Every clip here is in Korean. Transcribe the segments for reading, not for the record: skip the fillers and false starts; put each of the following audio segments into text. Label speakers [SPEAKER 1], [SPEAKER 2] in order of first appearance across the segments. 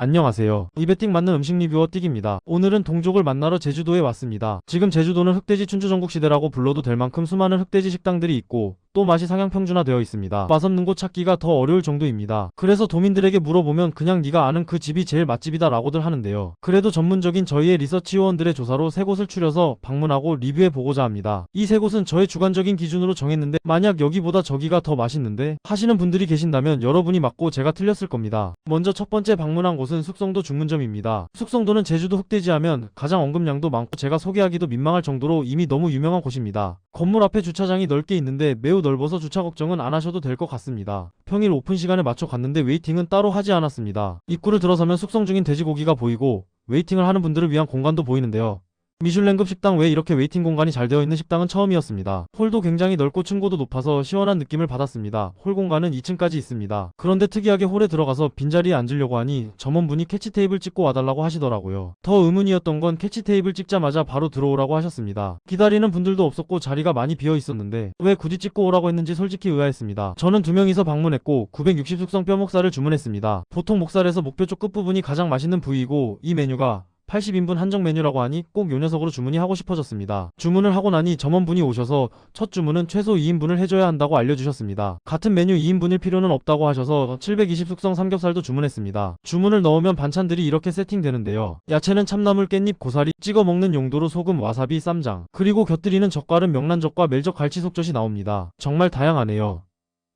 [SPEAKER 1] 안녕하세요. 입에 띡 맞는 음식 리뷰어 띡입니다. 오늘은 동족을 만나러 제주도에 왔습니다. 지금 제주도는 흑돼지 춘추전국시대라고 불러도 될 만큼 수많은 흑돼지 식당들이 있고 또 맛이 상향 평준화되어 있습니다. 맛없는 곳 찾기가 더 어려울 정도입니다. 그래서 도민들에게 물어보면 그냥 네가 아는 그 집이 제일 맛집이다 라고들 하는데요. 그래도 전문적인 저희의 리서치 요원들의 조사로 세 곳을 추려서 방문하고 리뷰해보고자 합니다. 이 세 곳은 저의 주관적인 기준으로 정했는데 만약 여기보다 저기가 더 맛있는데 하시는 분들이 계신다면 여러분이 맞고 제가 틀렸을 겁니다. 먼저 첫 번째 방문한 곳은 숙성도 중문점입니다. 숙성도는 제주도 흑돼지 하면 가장 언급량도 많고 제가 소개하기도 민망할 정도로 이미 너무 유명한 곳입니다. 건물 앞에 주차장이 넓게 있는데 매우 넓어서 주차 걱정은 안 하셔도 될 것 같습니다. 평일 오픈 시간에 맞춰 갔는데 웨이팅은 따로 하지 않았습니다. 입구를 들어서면 숙성 중인 돼지고기가 보이고 웨이팅을 하는 분들을 위한 공간도 보이는데요. 미슐랭급 식당 외에 이렇게 웨이팅 공간이 잘 되어 있는 식당은 처음이었습니다. 홀도 굉장히 넓고 층고도 높아서 시원한 느낌을 받았습니다. 홀 공간은 2층까지 있습니다. 그런데 특이하게 홀에 들어가서 빈자리에 앉으려고 하니 점원분이 캐치 테이블 찍고 와달라고 하시더라고요. 더 의문이었던 건 캐치 테이블 찍자마자 바로 들어오라고 하셨습니다. 기다리는 분들도 없었고 자리가 많이 비어 있었는데 왜 굳이 찍고 오라고 했는지 솔직히 의아했습니다. 저는 2명이서 방문했고 960 숙성 뼈목살을 주문했습니다. 보통 목살에서 목뼈 쪽 끝부분이 가장 맛있는 부위이고 이 메뉴가 80인분 한정 메뉴라고 하니 꼭 요 녀석으로 주문이 하고 싶어졌습니다. 주문을 하고 나니 점원분이 오셔서 첫 주문은 최소 2인분을 해줘야 한다고 알려주셨습니다. 같은 메뉴 2인분일 필요는 없다고 하셔서 720 숙성 삼겹살도 주문했습니다. 주문을 넣으면 반찬들이 이렇게 세팅되는데요. 야채는 참나물, 깻잎, 고사리, 찍어 먹는 용도로 소금, 와사비, 쌈장, 그리고 곁들이는 젓갈은 명란젓과 멜젓, 갈치, 속젓이 나옵니다. 정말 다양하네요.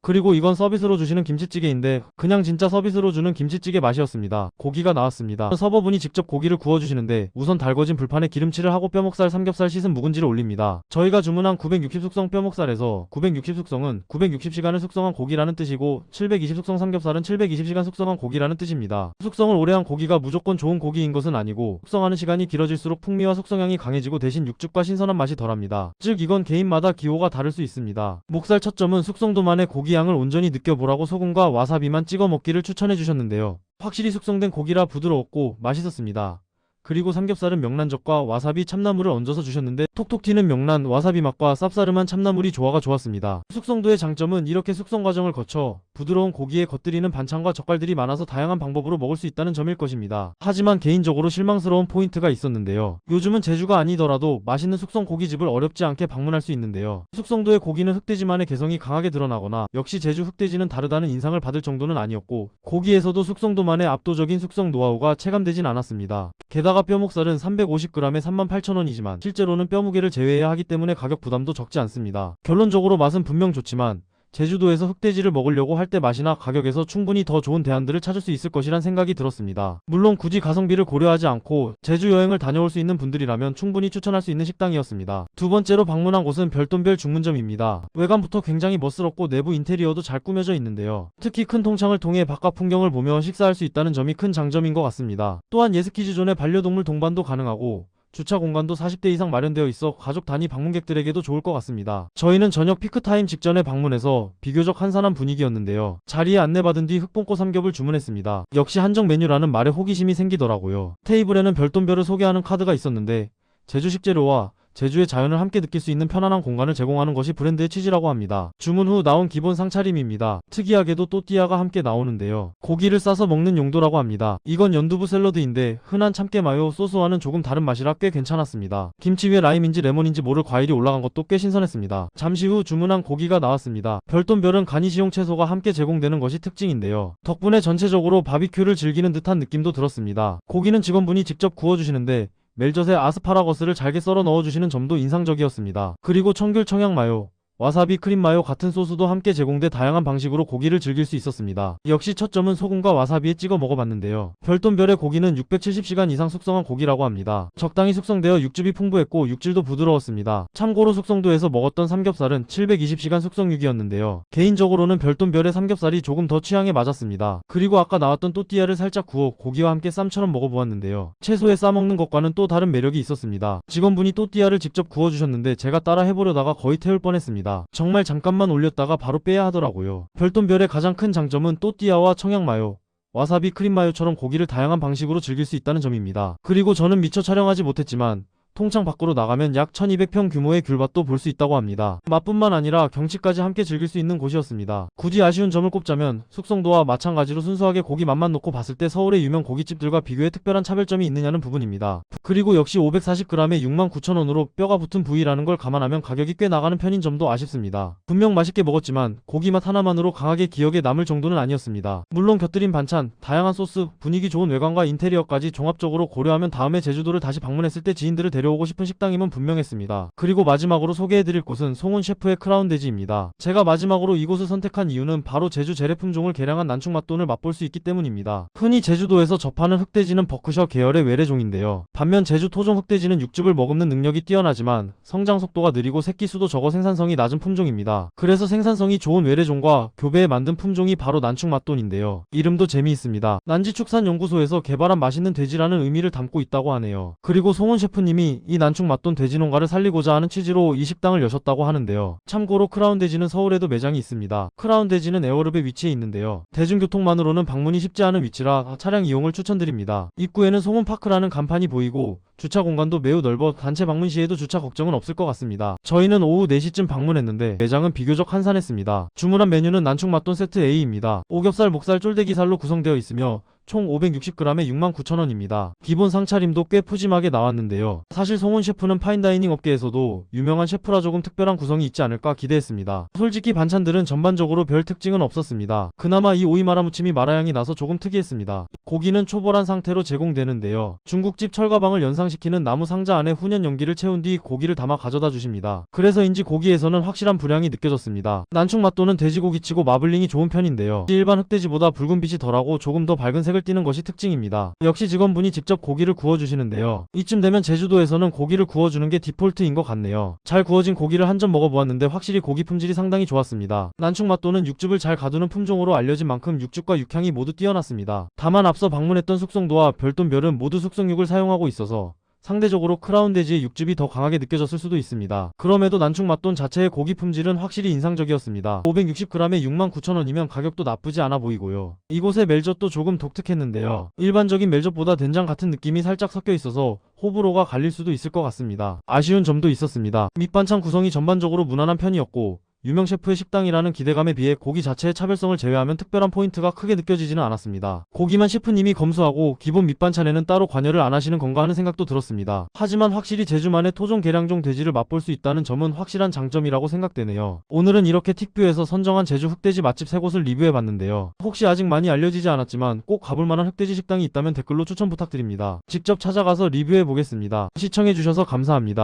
[SPEAKER 1] 그리고 이건 서비스로 주시는 김치찌개인데 그냥 진짜 서비스로 주는 김치찌개 맛이었습니다. 고기가 나왔습니다. 서버분이 직접 고기를 구워주시는데 우선 달궈진 불판에 기름칠을 하고 뼈목살, 삼겹살 씻은 묵은지를 올립니다. 저희가 주문한 960 숙성 뼈목살에서 960 숙성은 960시간을 숙성한 고기라는 뜻이고 720 숙성 삼겹살은 720시간 숙성한 고기라는 뜻입니다. 숙성을 오래 한 고기가 무조건 좋은 고기인 것은 아니고 숙성하는 시간이 길어질수록 풍미와 숙성향이 강해지고 대신 육즙과 신선한 맛이 덜합니다. 즉 이건 개인마다 기호가 다를 수 있습니다. 목살 첫 점은 숙성도만의 고기 양을 온전히 느껴보라고 소금과 와사비만 찍어 먹기를 추천해 주셨는데요. 확실히 숙성된 고기라 부드러웠고 맛있었습니다. 그리고 삼겹살은 명란젓과 와사비, 참나물을 얹어서 주셨는데 톡톡 튀는 명란, 와사비 맛과 쌉싸름한 참나물이 조화가 좋았습니다. 숙성도의 장점은 이렇게 숙성 과정을 거쳐 부드러운 고기에 겉들이는 반찬과 젓갈들이 많아서 다양한 방법으로 먹을 수 있다는 점일 것입니다. 하지만 개인적으로 실망스러운 포인트가 있었는데요. 요즘은 제주가 아니더라도 맛있는 숙성 고깃집을 어렵지 않게 방문할 수 있는데요. 숙성도의 고기는 흑돼지만의 개성이 강하게 드러나거나 역시 제주 흑돼지는 다르다는 인상을 받을 정도는 아니었고 고기에서도 숙성도만의 압도적인 숙성 노하우가 체감되진 않았습니다. 게다가 뼈목살은 350g에 38,000원이지만 실제로는 뼈무게를 제외해야 하기 때문에 가격 부담도 적지 않습니다. 결론적으로 맛은 분명 좋지만 제주도에서 흑돼지를 먹으려고 할 때 맛이나 가격에서 충분히 더 좋은 대안들을 찾을 수 있을 것이란 생각이 들었습니다. 물론 굳이 가성비를 고려하지 않고 제주 여행을 다녀올 수 있는 분들이라면 충분히 추천할 수 있는 식당이었습니다. 두 번째로 방문한 곳은 별돈별 중문점입니다. 외관부터 굉장히 멋스럽고 내부 인테리어도 잘 꾸며져 있는데요. 특히 큰 통창을 통해 바깥 풍경을 보며 식사할 수 있다는 점이 큰 장점인 것 같습니다. 또한 예스키즈존에 반려동물 동반도 가능하고 주차 공간도 40대 이상 마련되어 있어 가족 단위 방문객들에게도 좋을 것 같습니다. 저희는 저녁 피크타임 직전에 방문해서 비교적 한산한 분위기였는데요. 자리에 안내받은 뒤 흑봉꼬 삼겹을 주문했습니다. 역시 한정 메뉴라는 말에 호기심이 생기더라고요. 테이블에는 별돈별을 소개하는 카드가 있었는데 제주 식재료와 제주의 자연을 함께 느낄 수 있는 편안한 공간을 제공하는 것이 브랜드의 취지라고 합니다. 주문 후 나온 기본 상차림입니다. 특이하게도 또띠아가 함께 나오는데요. 고기를 싸서 먹는 용도라고 합니다. 이건 연두부 샐러드인데 흔한 참깨 마요 소스와는 조금 다른 맛이라 꽤 괜찮았습니다. 김치 위에 라임인지 레몬인지 모를 과일이 올라간 것도 꽤 신선했습니다. 잠시 후 주문한 고기가 나왔습니다. 별돈별은 가니시용 채소가 함께 제공되는 것이 특징인데요. 덕분에 전체적으로 바비큐를 즐기는 듯한 느낌도 들었습니다. 고기는 직원분이 직접 구워주시는데 멜젓에 아스파라거스를 잘게 썰어 넣어주시는 점도 인상적이었습니다. 그리고 청귤 청양 마요, 와사비 크림 마요 같은 소스도 함께 제공돼 다양한 방식으로 고기를 즐길 수 있었습니다. 역시 첫 점은 소금과 와사비에 찍어 먹어봤는데요. 별돈별의 고기는 670시간 이상 숙성한 고기라고 합니다. 적당히 숙성되어 육즙이 풍부했고 육질도 부드러웠습니다. 참고로 숙성도에서 먹었던 삼겹살은 720시간 숙성육이었는데요. 개인적으로는 별돈별의 삼겹살이 조금 더 취향에 맞았습니다. 그리고 아까 나왔던 또띠아를 살짝 구워 고기와 함께 쌈처럼 먹어보았는데요. 채소에 싸먹는 것과는 또 다른 매력이 있었습니다. 직원분이 또띠아를 직접 구워주셨는데 제가 따라 해보려다가 거의 태울 뻔했습니다. 정말 잠깐만 올렸다가 바로 빼야 하더라고요. 별돈별의 가장 큰 장점은 또띠아와 청양마요, 와사비 크림 마요처럼 고기를 다양한 방식으로 즐길 수 있다는 점입니다. 그리고 저는 미처 촬영하지 못했지만 통창 밖으로 나가면 약 1200평 규모의 귤밭도 볼 수 있다고 합니다. 맛뿐만 아니라 경치까지 함께 즐길 수 있는 곳이었습니다. 굳이 아쉬운 점을 꼽자면 숙성도와 마찬가지로 순수하게 고기 맛만 놓고 봤을 때 서울의 유명 고깃집들과 비교해 특별한 차별점이 있느냐는 부분입니다. 그리고 역시 540g에 69,000원으로 뼈가 붙은 부위라는 걸 감안하면 가격이 꽤 나가는 편인 점도 아쉽습니다. 분명 맛있게 먹었지만 고기 맛 하나만으로 강하게 기억에 남을 정도는 아니었습니다. 물론 곁들인 반찬, 다양한 소스, 분위기 좋은 외관과 인테리어까지 종합적으로 고려하면 다음에 제주도를 다시 방문했을 때 지인들을 데려오고 싶은 식당임은 분명했습니다. 그리고 마지막으로 소개해드릴 곳은 송훈 셰프의 크라운 돼지입니다. 제가 마지막으로 이곳을 선택한 이유는 바로 제주 재래 품종을 개량한 난충맛돈을 맛볼 수 있기 때문입니다. 흔히 제주도에서 접하는 흑돼지는 버크셔 계열의 외래종인데요. 반면 제주 토종 흑돼지는 육즙을 머금는 능력이 뛰어나지만 성장 속도가 느리고 새끼 수도 적어 생산성이 낮은 품종입니다. 그래서 생산성이 좋은 외래종과 교배해 만든 품종이 바로 난충맛돈인데요. 이름도 재미있습니다. 난지축산연구소에서 개발한 맛있는 돼지라는 의미를 담고 있다고 하네요. 그리고 송훈 셰프님이 이 난충맛돈 돼지 농가를 살리고자 하는 취지로 이 식당을 여셨다고 하는데요. 참고로 크라운 돼지는 서울에도 매장이 있습니다. 크라운 돼지는 에어릅에 위치해 있는데요. 대중교통만으로는 방문이 쉽지 않은 위치라 차량 이용을 추천드립니다. 입구에는 송훈파크라는 간판이 보이고 주차 공간도 매우 넓어 단체 방문 시에도 주차 걱정은 없을 것 같습니다. 저희는 오후 4시쯤 방문했는데 매장은 비교적 한산했습니다. 주문한 메뉴는 난충맛돈 세트 A입니다. 오겹살, 목살, 쫄대기살로 구성되어 있으며 총 560g에 69,000원입니다. 기본 상차림도 꽤 푸짐하게 나왔는데요. 사실 송훈 셰프는 파인다이닝 업계에서도 유명한 셰프라 조금 특별한 구성이 있지 않을까 기대했습니다. 솔직히 반찬들은 전반적으로 별 특징은 없었습니다. 그나마 이 오이 마라무침이 마라향이 나서 조금 특이했습니다. 고기는 초벌한 상태로 제공되는데요. 중국집 철가방을 연상시키는 나무 상자 안에 훈연 용기를 채운 뒤 고기를 담아 가져다 주십니다. 그래서인지 고기에서는 확실한 불향이 느껴졌습니다. 난충맛돈은 돼지고기치고 마블링이 좋은 편인데요. 일반 흑돼지보다 붉은 빛이 덜하고 조금 더 밝은 색을 띠는 것이 특징입니다. 역시 직원분이 직접 고기를 구워주시는데요. 이쯤 되면 제주도에서는 고기를 구워주는 게 디폴트인 것 같네요. 잘 구워진 고기를 한 점 먹어보았는데 확실히 고기 품질이 상당히 좋았습니다. 난충맛돈은 육즙을 잘 가두는 품종으로 알려진 만큼 육즙과 육향이 모두 뛰어났습니다. 다만 앞서 방문했던 숙성도와 별돈별은 모두 숙성육을 사용하고 있어서 상대적으로 크라운 돼지의 육즙이 더 강하게 느껴졌을 수도 있습니다. 그럼에도 난충맛돈 자체의 고기 품질은 확실히 인상적이었습니다. 560g에 69,000원이면 가격도 나쁘지 않아 보이고요. 이곳의 멜젓도 조금 독특했는데요. 일반적인 멜젓보다 된장 같은 느낌이 살짝 섞여 있어서 호불호가 갈릴 수도 있을 것 같습니다. 아쉬운 점도 있었습니다. 밑반찬 구성이 전반적으로 무난한 편이었고 유명 셰프의 식당이라는 기대감에 비해 고기 자체의 차별성을 제외하면 특별한 포인트가 크게 느껴지지는 않았습니다. 고기만 셰프님이 검수하고 기본 밑반찬에는 따로 관여를 안 하시는 건가 하는 생각도 들었습니다. 하지만 확실히 제주만의 토종 계량종 돼지를 맛볼 수 있다는 점은 확실한 장점이라고 생각되네요. 오늘은 이렇게 틱뷰에서 선정한 제주 흑돼지 맛집 3곳을 리뷰해봤는데요. 혹시 아직 많이 알려지지 않았지만 꼭 가볼 만한 흑돼지 식당이 있다면 댓글로 추천 부탁드립니다. 직접 찾아가서 리뷰해보겠습니다. 시청해주셔서 감사합니다.